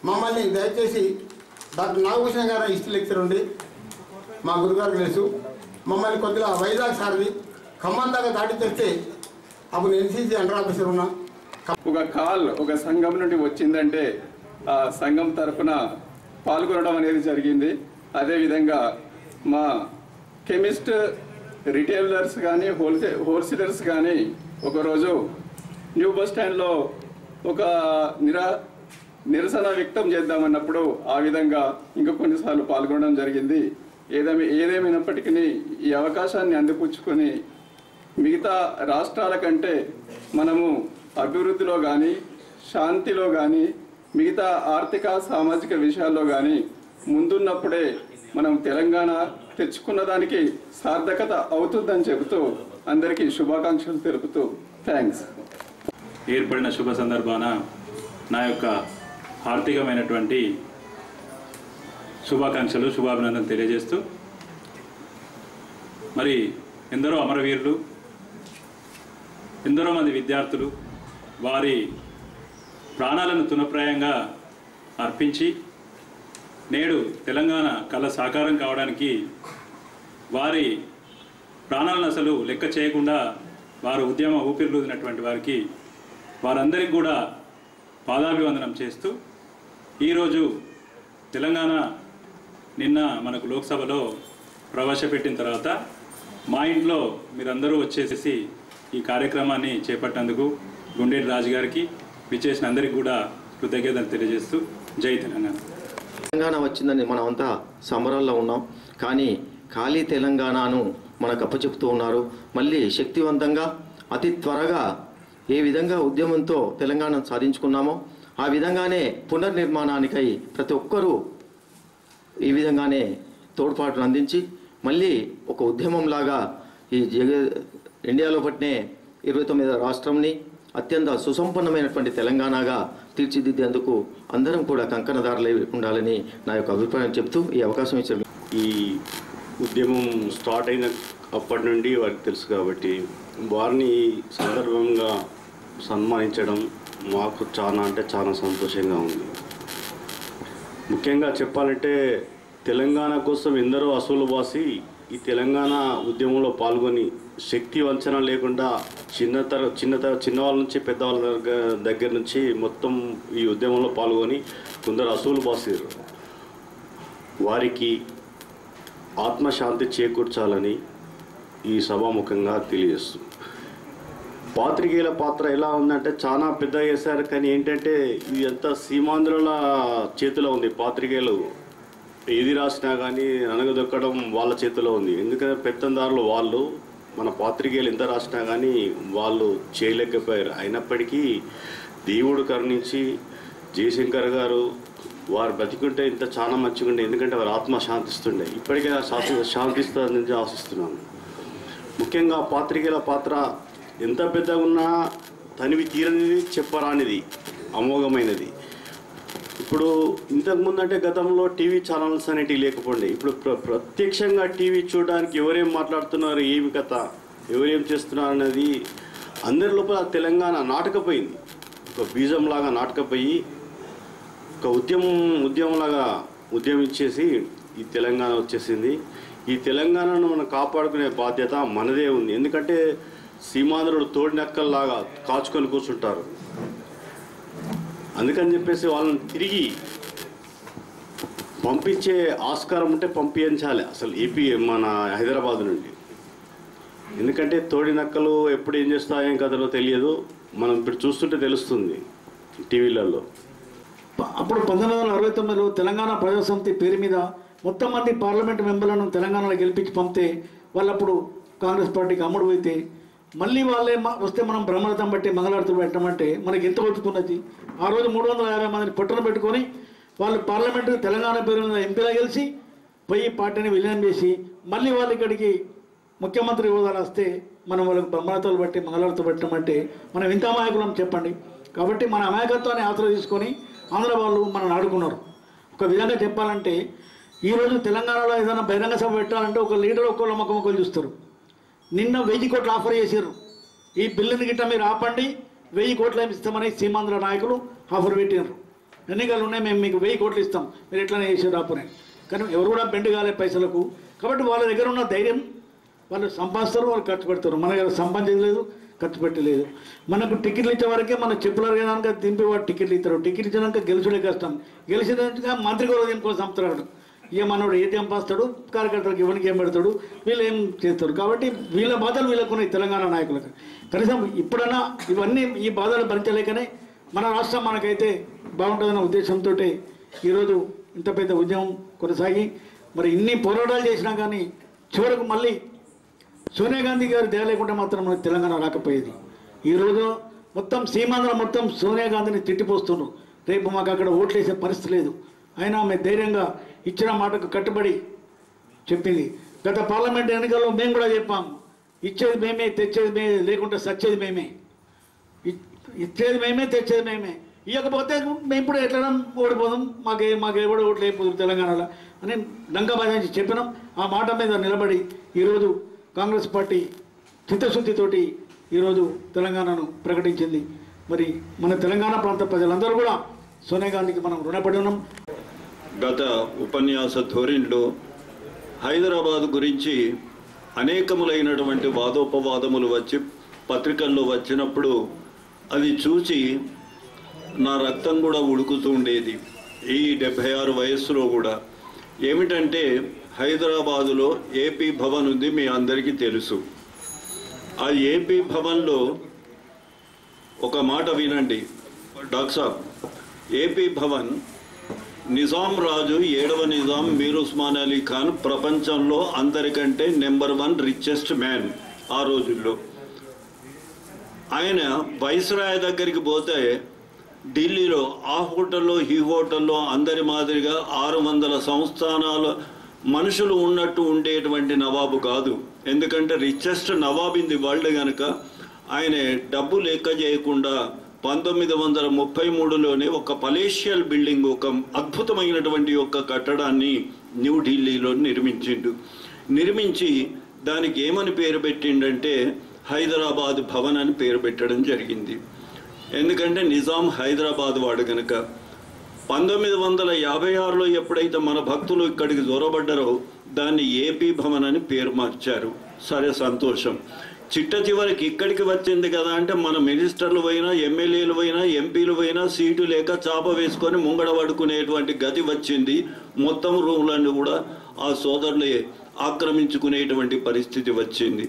మమ్మల్ని దయచేసి డాక్టర్ నాగభూషణ్ గారు హిస్టరీ లెక్చర్ ఉండి మా గురుగారు తెలుసు, మమ్మల్ని కొద్దిగా వైజాగ్ సార్ది ఖమ్మం దాకా దాటి తెస్తే అప్పుడు ఎన్సీసీ అండర్ ఆఫీసర్ ఉన్నా. ఒక కాల్ ఒక సంఘం నుండి వచ్చిందంటే ఆ సంఘం తరఫున పాల్గొనడం అనేది జరిగింది. అదేవిధంగా మా కెమిస్ట్ రిటైలర్స్ కానీ హోల్సేలర్స్ కానీ ఒకరోజు న్యూ బస్ స్టాండ్లో ఒక నిరసన వ్యక్తం చేద్దామన్నప్పుడు ఆ విధంగా ఇంకా కొన్నిసార్లు పాల్గొనడం జరిగింది. ఏదేమైనప్పటికీ ఈ అవకాశాన్ని అందిపుచ్చుకొని మిగతా రాష్ట్రాల కంటే మనము అభివృద్ధిలో కానీ శాంతిలో కానీ మిగతా ఆర్థిక సామాజిక విషయాల్లో కానీ ముందున్నప్పుడే మనం తెలంగాణ తెచ్చుకున్న దానికి సార్థకత అవుతుందని చెబుతూ అందరికీ శుభాకాంక్షలు తెలుపుతూ థ్యాంక్స్. ఏర్పడిన శుభ సందర్భాన నా యొక్క ఆర్థికమైనటువంటి శుభాకాంక్షలు శుభాభినందనలు తెలియజేస్తూ మరి ఎందరో అమరవీరులు, ఎందరో మంది విద్యార్థులు వారి ప్రాణాలను తునప్రాయంగా అర్పించి నేడు తెలంగాణ కళ సాకారం కావడానికి వారి ప్రాణాలను అసలు లెక్క చేయకుండా వారు ఉద్యమ ఊపిరిలూదినటువంటి వారికి వారందరికీ కూడా పాదాభివందనం చేస్తూ ఈరోజు తెలంగాణ నిన్న మనకు లోక్సభలో ప్రవేశపెట్టిన తర్వాత మా ఇంట్లో మీరందరూ వచ్చేసి ఈ కార్యక్రమాన్ని చేపట్టేందుకు గుండేటి రాజు గారికి విచ్చేసిన అందరికీ కూడా కృతజ్ఞతలు తెలియజేస్తూ జై తెలంగాణ. తెలంగాణ వచ్చిందని మనమంతా సంబరాల్లో ఉన్నాం, కానీ ఖాళీ తెలంగాణను మనకు అప్పచెప్తూ ఉన్నారు. మళ్ళీ శక్తివంతంగా అతి త్వరగా ఏ విధంగా ఉద్యమంతో తెలంగాణను సాధించుకున్నామో ఆ విధంగానే పునర్నిర్మాణానికై ప్రతి ఒక్కరూ ఈ విధంగానే తోడ్పాటును అందించి మళ్ళీ ఒక ఉద్యమంలాగా ఈ ఇండియాలో పట్టినే 29వ రాష్ట్రంని అత్యంత సుసంపన్నమైనటువంటి తెలంగాణగా తీర్చిదిద్దేందుకు అందరం కూడా కంకణదారులై ఉండాలని నా యొక్క అభిప్రాయం చెప్తూ ఈ అవకాశం ఇచ్చారు. ఈ ఉద్యమం స్టార్ట్ అయిన అప్పటి నుండి వారికి తెలుసు కాబట్టి వారిని సందర్భంగా సన్మానించడం మాకు చాలా అంటే చాలా సంతోషంగా ఉంది. ముఖ్యంగా చెప్పాలంటే తెలంగాణ కోసం ఎందరో అసూలు బాసి ఈ తెలంగాణ ఉద్యమంలో పాల్గొని శక్తి వంచన లేకుండా చిన్నవాళ్ళ నుంచి పెద్దవాళ్ళ దగ్గర నుంచి మొత్తం ఈ ఉద్యమంలో పాల్గొని కొందరు అసూలు బాసారు. వారికి ఆత్మశాంతి చేకూర్చాలని ఈ సభాముఖంగా తెలియజేస్తుంది. పాత్రికేయుల పాత్ర ఎలా ఉందంటే చాలా పెద్ద చేశారు, కానీ ఏంటంటే ఇది అంతా సీమాంధ్రుల చేతిలో ఉంది. పాత్రికేయులు ఏది రాసినా కానీ అనగదొక్కడం వాళ్ళ చేతిలో ఉంది. ఎందుకంటే పెత్తందారులు వాళ్ళు, మన పాత్రికేయులు ఎంత రాసినా కానీ వాళ్ళు చేయలేకపోయారు. అయినప్పటికీ దేవుడు కరుణించి జయశంకర్ గారు వారు బతికుంటే ఇంత చాలా మంచిగా ఉండే, ఎందుకంటే వారు ఆత్మ శాంతిస్తుండే. ఇప్పటికే శాంతిస్తుందని ఆశిస్తున్నాను. ముఖ్యంగా పాత్రికేయుల పాత్ర ఎంత పెద్దగా ఉన్నా తనివి తీరనిది, చెప్పరానిది, అమోఘమైనది. ఇప్పుడు ఇంతకుముందు అంటే గతంలో టీవీ ఛానల్స్ అనేటివి లేకపోండి. ఇప్పుడు ప్రత్యక్షంగా టీవీ చూడడానికి ఎవరేం మాట్లాడుతున్నారు, ఏమి కథ, ఎవరేం చేస్తున్నారు అనేది అందరి లోపల తెలంగాణ నాటకపోయింది. ఒక బీజంలాగా నాటకపోయి ఒక ఉద్యమంలాగా ఉద్యమించేసి ఈ తెలంగాణ వచ్చేసింది. ఈ తెలంగాణను మనం కాపాడుకునే బాధ్యత మనదే ఉంది. ఎందుకంటే సీమాంధ్రుడు తోడినక్కల్లాగా కాచుకొని కూర్చుంటారు. అందుకని చెప్పేసి వాళ్ళని తిరిగి పంపించే ఆస్కారం ఉంటే పంపించాలి అసలు ఏపీ మన హైదరాబాద్ నుండి. ఎందుకంటే తోడినక్కలు ఎప్పుడు ఏం చేస్తాయేం కథలో తెలియదు, మనం ఇప్పుడు చూస్తుంటే తెలుస్తుంది టీవీలలో. అప్పుడు 1969లో తెలంగాణ ప్రజాసమితి పేరు మీద మొత్తం మంది పార్లమెంట్ మెంబర్లను తెలంగాణలో గెలిపించి పంపితే వాళ్ళప్పుడు కాంగ్రెస్ పార్టీకి అమ్ముడు పోయితే మళ్ళీ వాళ్ళే వస్తే మనం బ్రహ్మరథం బట్టి మంగళారతులు పెట్టమంటే మనకి ఎంత వచ్చుకున్నది. ఆ రోజు 350 మందిని పొట్టన పెట్టుకొని వాళ్ళు పార్లమెంటు తెలంగాణ పేరు మీద ఎంపీలా గెలిచి పోయి పార్టీని విలీనం చేసి మళ్ళీ వాళ్ళు ఇక్కడికి ముఖ్యమంత్రి హోదాలు వస్తే మనం వాళ్ళకి బ్రహ్మరథాలు బట్టి మంగళారతులు పెట్టమంటే మనం ఇంత అమాయకులం చెప్పండి. కాబట్టి మన అమాయకత్వాన్ని ఆశ్రయ తీసుకొని ఆంధ్ర వాళ్ళు మనం ఆడుకున్నారు. ఒక విధంగా చెప్పాలంటే ఈరోజు తెలంగాణలో ఏదైనా బహిరంగ సభ పెట్టాలంటే ఒక లీడర్ ఒక్కళ్ళు మొక్కలు చూస్తారు. నిన్న 1000 కోట్లు ఆఫర్ చేశారు. ఈ బిల్లుని గిట్ట మీరు ఆపండి, 1000 కోట్లు ఇస్తామని సీమాంధ్ర నాయకులు ఆఫర్ పెట్టినారు. ఎన్నికలు ఉన్నాయి, మేము మీకు 1000 కోట్లు ఇస్తాం, మీరు ఎట్లనే చేసారు ఆపని. కానీ ఎవరు కూడా బెండ్ కాలే పైసలకు. కాబట్టి వాళ్ళ దగ్గర ఉన్న ధైర్యం వాళ్ళు సంపాదిస్తారు, వాళ్ళు ఖర్చు పెడతారు. మన దగ్గర సంపాదించలేదు, ఖర్చు పెట్టలేదు. మనకు టికెట్లు ఇచ్చే వరకే మన చెప్పులు అరగడానికి దింపి వాడు టికెట్లు ఇస్తారు. టికెట్ ఇచ్చినాక గెలిచుడే కష్టం. గెలిచినాక మంత్రి కూడా దీనికోసం చంపుతాడు. ఇక మనోడు ఏటీఎం పాస్తాడు, కార్యకర్తలకు ఇవ్వడానికి ఏం పెడతాడు, వీళ్ళు ఏం చేస్తారు. కాబట్టి వీళ్ళ బాధలు వీళ్ళకున్నాయి తెలంగాణ నాయకులకు. కనీసం ఇప్పుడన్నా ఇవన్నీ ఈ బాధలు భరించలేకనే మన రాష్ట్రం మనకైతే బాగుంటుందన్న ఉద్దేశంతో ఈరోజు ఇంత పెద్ద ఉద్యమం కొనసాగి మరి ఇన్ని పోరాటాలు చేసినా కానీ చివరకు మళ్ళీ సోనియా గాంధీ గారు దయ లేకుండా మాత్రం మనకు తెలంగాణ రాకపోయేది. ఈరోజు మొత్తం సీమాంధ్ర మొత్తం సోనియా గాంధీని తిట్టిపోస్తున్నారు. రేపు మాకు అక్కడ ఓట్లు వేసే పరిస్థితి లేదు. అయినా ఆమె ధైర్యంగా ఇచ్చిన మాటకు కట్టుబడి చెప్పింది. గత పార్లమెంట్ ఎన్నికల్లో మేము కూడా చెప్పాం, ఇచ్చేది మేమే, తెచ్చేది మేమే, లేకుంటే సచ్చేది మేమే. ఇచ్చేది మేమే, తెచ్చేది మేమే. ఇవ్వకపోతే మేము ఇప్పుడు ఎట్లా ఓడిపోదాం, మాకు ఎవడో ఓట్లు అయిపోతుంది తెలంగాణలో అని డంకా బాధించి చెప్పినాం. ఆ మాట మీద నిలబడి ఈరోజు కాంగ్రెస్ పార్టీ చిత్తశుద్ధితోటి ఈరోజు తెలంగాణను ప్రకటించింది. మరి మన తెలంగాణ ప్రాంత ప్రజలందరూ కూడా సోనియా గాంధీకి మనం రుణపడి ఉన్నాం. గత ఉపన్యాస ధోరణిలో హైదరాబాద్ గురించి అనేకములైనటువంటి వాదోపవాదములు వచ్చి పత్రికల్లో వచ్చినప్పుడు అది చూసి నా రక్తం కూడా ఉడుకుతూ ఉండేది. ఈ 76 వయస్సులో కూడా ఏమిటంటే హైదరాబాదులో ఏపీ భవన్ ఉంది, మీ అందరికీ తెలుసు. ఆ ఏపీ భవన్లో ఒక మాట వినండి డాక్టర్ సాబ్. ఏపీ భవన్ నిజాం రాజు 7వ నిజాం మీర్ ఉస్మాన్ అలీ ఖాన్ ప్రపంచంలో అందరికంటే నెంబర్ 1 రిచెస్ట్ మ్యాన్ ఆ రోజుల్లో. ఆయన వైస్రాయ్ దగ్గరికి పోతే ఢిల్లీలో ఆ హోటల్లో ఈ హోటల్లో అందరి మాదిరిగా 600 సంస్థానాల మనుషులు ఉన్నట్టు ఉండేటువంటి నవాబు కాదు. ఎందుకంటే richest Nawab in the world కనుక ఆయన డబ్బు లెక్క చేయకుండా 1933లోనే ఒక పలేషియల్ బిల్డింగ్, ఒక అద్భుతమైనటువంటి ఒక కట్టడాన్ని న్యూఢిల్లీలో నిర్మించి దానికి ఏమని పేరు పెట్టిండంటే హైదరాబాద్ భవన్ అని పేరు పెట్టడం జరిగింది. ఎందుకంటే నిజాం హైదరాబాద్ వాడు కనుక. 1956లో ఎప్పుడైతే మన భక్తులు ఇక్కడికి దూరబడ్డారో దాన్ని ఏపీ భవన్ అని పేరు మార్చారు. సరే, సంతోషం. చివరికి ఇక్కడికి వచ్చింది కదా అంటే మన మినిస్టర్లు పోయినా, ఎమ్మెల్యేలు పోయినా, ఎంపీలు పోయినా సీటు లేక చాప వేసుకొని ముంగడ పడుకునేటువంటి గతి వచ్చింది. మొత్తం రూమ్లన్నీ కూడా ఆ సోదరులే ఆక్రమించుకునేటువంటి పరిస్థితి వచ్చింది.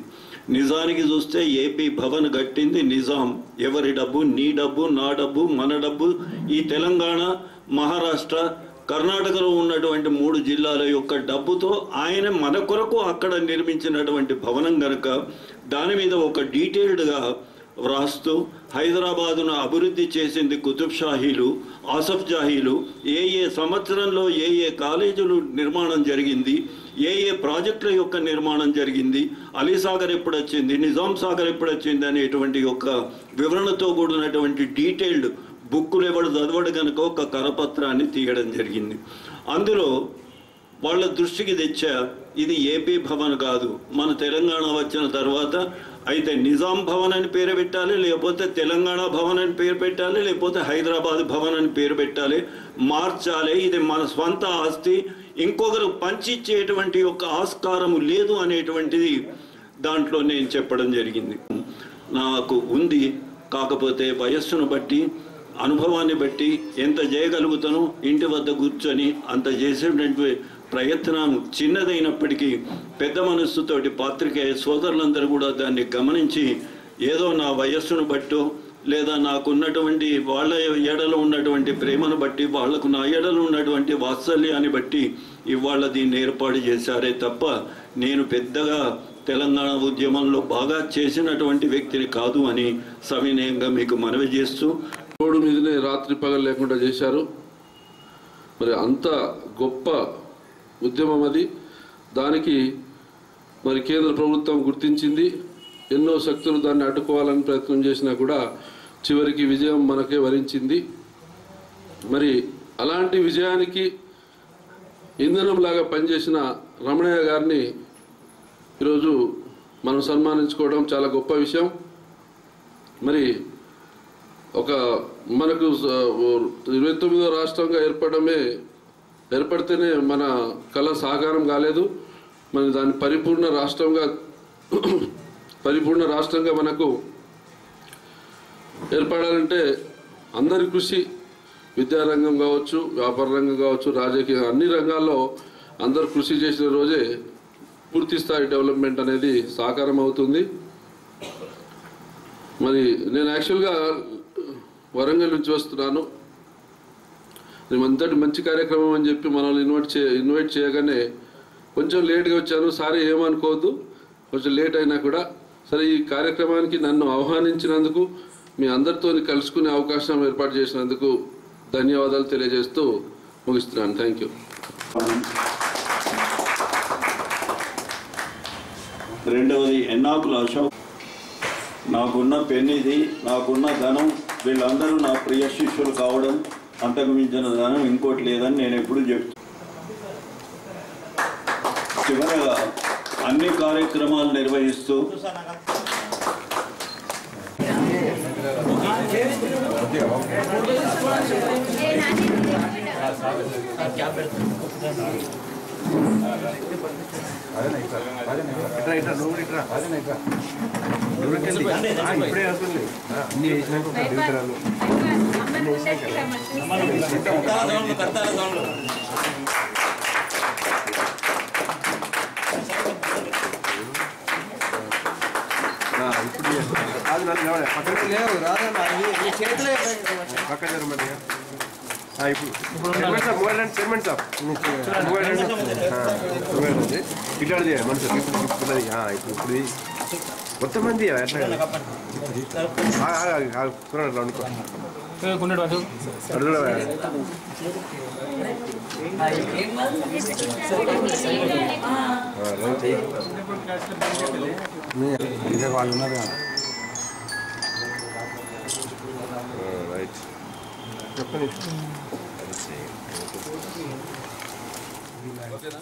నిజానికి చూస్తే ఏపీ భవన్ కట్టింది నిజాం. ఎవరి డబ్బు? నీ డబ్బు, నా డబ్బు, మన డబ్బు. ఈ తెలంగాణ, మహారాష్ట్ర, కర్ణాటకలో ఉన్నటువంటి 3 జిల్లాల యొక్క డబ్బుతో ఆయన మన కొరకు అక్కడ నిర్మించినటువంటి భవనం కనుక దాని మీద ఒక డీటెయిల్డ్గా వ్రాస్తూ హైదరాబాదును అభివృద్ధి చేసింది కుతుబ్ షాహీలు, ఆసఫ్ జాహీలు, ఏ సంవత్సరంలో ఏ కాలేజీలు నిర్మాణం జరిగింది, ఏ ప్రాజెక్టుల యొక్క నిర్మాణం జరిగింది, అలీసాగర్ ఎప్పుడు వచ్చింది, నిజాం సాగర్ ఎప్పుడు వచ్చింది అనేటువంటి యొక్క వివరణతో కూడినటువంటి డీటెయిల్డ్ బుక్కులు ఎవడు చదవడు కనుక ఒక కరపత్రాన్ని తీయడం జరిగింది. అందులో వాళ్ళ దృష్టికి తెచ్చా, ఇది ఏపీ భవన్ కాదు, మన తెలంగాణ వచ్చిన తర్వాత అయితే నిజాం భవన్ అని పేరు పెట్టాలి, లేకపోతే తెలంగాణ భవన్ అని పేరు పెట్టాలి, లేకపోతే హైదరాబాద్ భవన్ అని పేరు పెట్టాలి, మార్చాలి. ఇది మన స్వంత ఆస్తి, ఇంకొకరు పంచిచ్చేటువంటి యొక్క ఆస్కారము లేదు అనేటువంటిది దాంట్లో నేను చెప్పడం జరిగింది. నాకు ఉంది, కాకపోతే వయస్సును బట్టి, అనుభవాన్ని బట్టి ఎంత చేయగలుగుతానో ఇంటి వద్ద కూర్చొని అంత చేసేటువంటి ప్రయత్నం చిన్నదైనప్పటికీ పెద్ద మనస్సుతోటి పాత్రికేయ సోదరులందరూ కూడా దాన్ని గమనించి ఏదో నా వయస్సును బట్టో లేదా నాకున్నటువంటి వాళ్ళ ఎడలో ఉన్నటువంటి ప్రేమను బట్టి, వాళ్లకు నా ఎడలో ఉన్నటువంటి వాత్సల్యాన్ని బట్టి ఇవాళ దీన్ని ఏర్పాటు చేశారే తప్ప నేను పెద్దగా తెలంగాణ ఉద్యమంలో బాగా చేసినటువంటి వ్యక్తిని కాదు అని సవినయంగా మీకు మనవి చేస్తూ, రోడ్డు మీదనే రాత్రి పగలు లేకుండా చేశారు. మరి అంత గొప్ప ఉద్యమం అది. దానికి మరి కేంద్ర ప్రభుత్వం గుర్తించింది. ఎన్నో శక్తులు దాన్ని అడ్డుకోవాలని ప్రయత్నం చేసినా కూడా చివరికి విజయం మనకే వరించింది. మరి అలాంటి విజయానికి ఇంధనంలాగా పనిచేసిన రమణయ్య గారిని ఈరోజు మనం సన్మానించుకోవడం చాలా గొప్ప విషయం. మరి ఒక మనకు 29వ రాష్ట్రంగా ఏర్పడితేనే మన కళ సాకారం కాలేదు. మరి దాన్ని పరిపూర్ణ రాష్ట్రంగా మనకు ఏర్పడాలంటే అందరి కృషి, విద్యారంగం కావచ్చు, వ్యాపార రంగం కావచ్చు, రాజకీయ అన్ని రంగాల్లో అందరు కృషి చేసిన రోజే పూర్తి స్థాయి డెవలప్మెంట్ అనేది సాకారం అవుతుంది. మరి నేను యాక్చువల్గా వరంగల్ నుంచి వస్తున్నాను. అంతటి మంచి కార్యక్రమం అని చెప్పి మనల్ని ఇన్వైట్ చేయగానే కొంచెం లేట్గా వచ్చాను. సారీ, ఏమనుకోవద్దు, కొంచెం లేట్ అయినా కూడా. సరే, ఈ కార్యక్రమానికి నన్ను ఆహ్వానించినందుకు, మీ అందరితో కలుసుకునే అవకాశం ఏర్పాటు చేసినందుకు ధన్యవాదాలు తెలియజేస్తూ ముగిస్తున్నాను. Thank you. రెండవది ఎన్నాకుల అశోక్. నాకున్న పెన్ ఇది, నాకున్న ధనం, వీళ్ళందరూ నా ప్రియ శిష్యులు కావడం, అంతకు మించిన ధనం ఇంకోటి లేదని నేను ఎప్పుడు చెప్తాను. చివరగా అన్ని కార్యక్రమాలు నిర్వహిస్తూ ఇట్లాంటిది మనసు ఇప్పుడు మొత్తం మంది ఎట్లా అనుకో ఇదే వాళ్ళు ఉన్నారు కదా. ఓకేనా?